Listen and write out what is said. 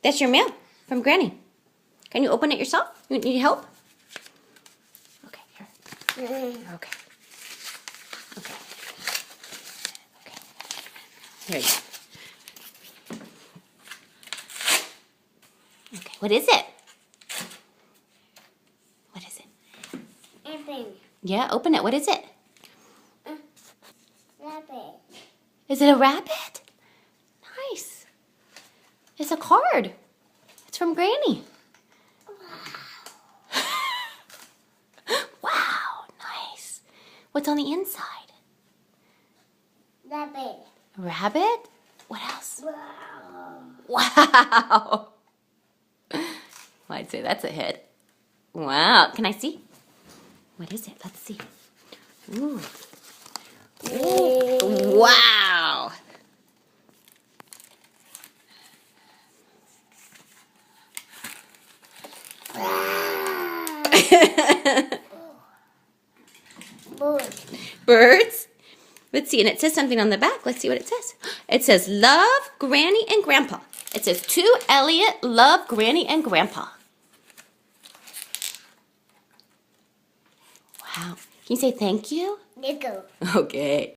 That's your mail from Granny. Can you open it yourself? You need help? Okay, here. Okay. Okay. Okay. Here you go. Okay, what is it? What is it? Open. Yeah, open it. What is it? Rabbit. Is it a rabbit? Nice. It's a card. It's from Granny. Wow, nice. What's on the inside? Rabbit. A rabbit? What else? Wow. Wow. Well, I'd say that's a hit. Wow. Can I see? What is it? Let's see. Ooh. Ooh. Wow. Bird. Birds? Let's see. And it says something on the back. Let's see what it says. It says, love Granny and Grandpa. It says, to Elliot, love Granny and Grandpa. Wow. Can you say thank you? Nickel. Okay.